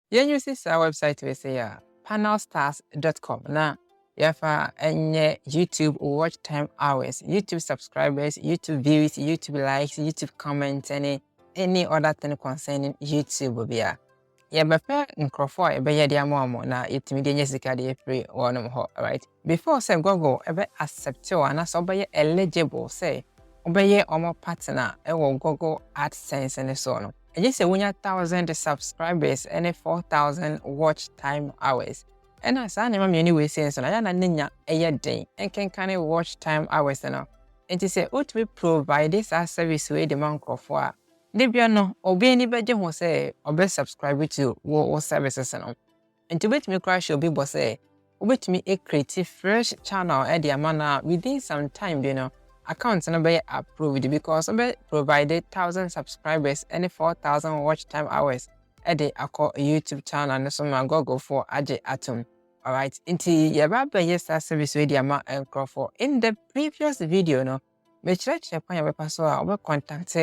Yen use our website we say panelstars.com. Na yafa enye YouTube watch time hours, YouTube subscribers, YouTube views, YouTube likes, YouTube comments, any other thing concerning YouTube bia. Yɛbɛpɛ nkurɔfoɔ a yɛbɛyɛ de ama wɔn na yɛtumi de nyɛ sika de afiri wɔnom hɔ, alright? Before say Google ebe accept o anaasɛ ɔbɛyɛ eligible say ɔbɛyɛ ɔmo partner ɛwɔ Google AdSense ne so no. Ɛgye sɛ wonya 1,000 subscribers ɛne 4,000 watch time hours. Ɛna saa nneɛma mmienu wei sei nso no ayɛ na ne nya ɛyɛ den nkenkane watch time hours no. Nti sɛ wotumi provide saa service wei de ma nkurɔfoɔ a Debia no, obi ni beje ho say obe subscribe to wo services no. Nti betimi crash obi bo say obetimi a creative fresh channel e dey amana within some time account no be approved because obe provided 1,000 subscribers and 4,000 watch time hours e dey akọ YouTube channel no so ma Google for aje atom. Alright, nti yeba be service we dey ama enkrofo. In the previous video no, me chere kwan yeba so a obe contact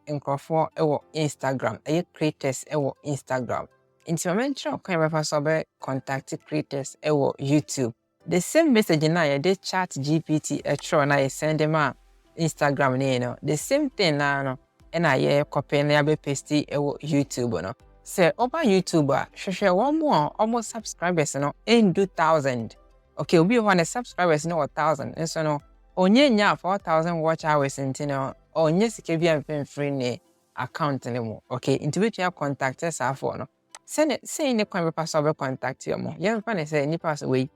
nkurɔfoɔ ɛwɔ Instagram creators ɛwɔ Instagram nti ma menkyerɛ kwan bɛfa so bɛ contact creators ɛwɔ YouTube the same message na yɛde chat GPT ɛtwerɛ na yɛ send them a Instagram ne no the same thing na no ɛna yɛ copy na yɛbɛ paste ɛwɔ YouTube no sɛ ɔba YouTube a hwehwɛ wɔn mo a ɔmo subscribers no ɛndu 1,000 okay obi wɔ ne subscribers no 1,000 nso no onye nya 4,000 watch hours nti no onye sike bia mfemfree ne account ne mo okay nti betua contact esa for no say ne kwan bepa so be contact yo mo ye mfa ne say nipa so we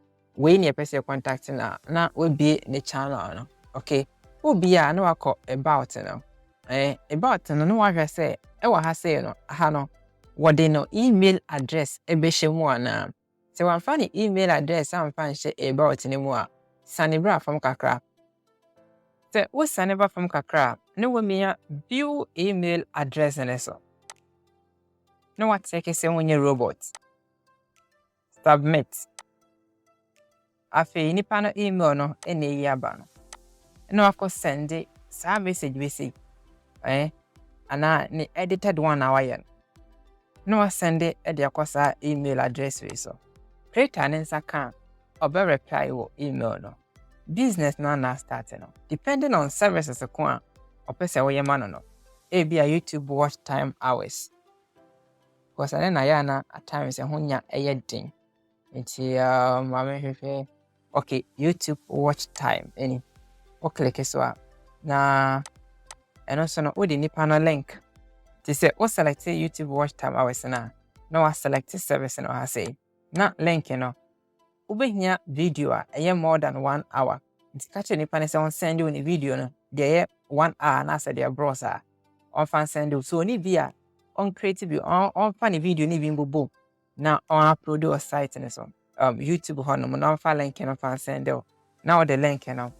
ne pese contact na we bi ne channel no okay obi a na wakọ about no about no wa hwe say e wa ha say no ha no wode no email address e be hye mu ana se wan fa ne email address am fa nhye about ne mu a sanibra fam kakra se wo sanibra fam kakra ne wo mia view email address ne so no what take say wonye robot submit afi nipa no email no ene yi aba no no akọ send sa message ana ne edited one na waye no send e de akọ sa email address we so creator ne nsa kan obe reply wo email no business na start no depending on services ko a opese wo yema no ebi a YouTube watch time hours because na ya na at times honya eyedin nti ma me okay YouTube watch time any o click so na eno so no o de nipa no link ti say o select YouTube watch time hours na wa select service no ha say na link no ubehia video a more than 1 hour nti ka che nipa ne say on send you a video no dey 1 hour na say dey browser on fan send you so ni via on creative on fan video ni bi mbobo na on upload your site ne so YouTube hono mo na fa link no fan send you now the link no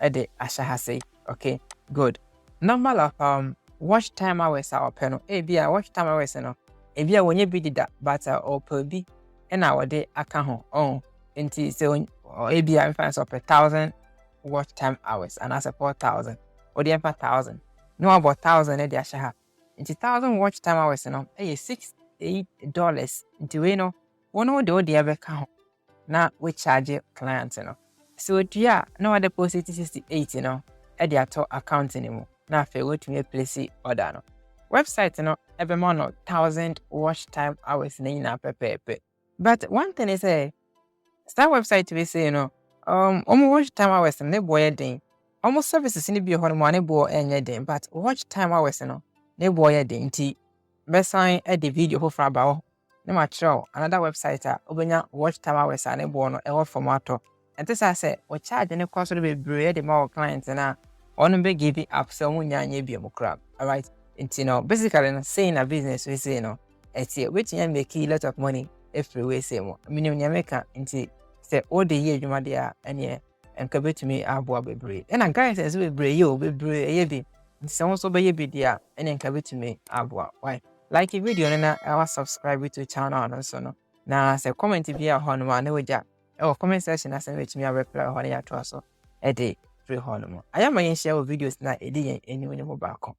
e dey asha ha say okay good normal of watch time hours are open e bia watch time hours no e bia wonye bi dida but open bi e na wode aka ho on nti se e bia fan so per 1,000 watch time hours and as a 4,000 or the 1,000 no about 1,000 e dey asha ha nti 1,000 watch time hours no e $68 nti we no wono de odi abeka ho na we charge client no so dia no wa deposit 68 no e dey ato account ni mu na fe wotumi place order no website no ebe mo no 1,000 watch time hours na ina pepepe but one thing is star website we say almost watch time hours ne boy den almost services ni bi ho no mo ne boy enye den but watch time hours no ne boy den nti be sign e the video for fra ba ho ne ma kire another website a obenya watch time hours ne boy no e ho formato ente say o charge ne cost be bre de ma client na on be give it up so munyanye bi mo crab alright nti no basically no saying a business we say no etie wetin make a lot of money every way say mo minimum nya make nti say all the year dwuma de a ene enka betumi abo bebre na guys say bebre ye o bebre ye bi nti say won so be ye bi de a ene enka betumi abo why like the video na our subscribe to channel no so no na say comment bi a ho no ma na wagya e comment section na say betumi a reply ho na ya to so e de free ho no mo ayama yen share videos na edi yen eni mo ba ko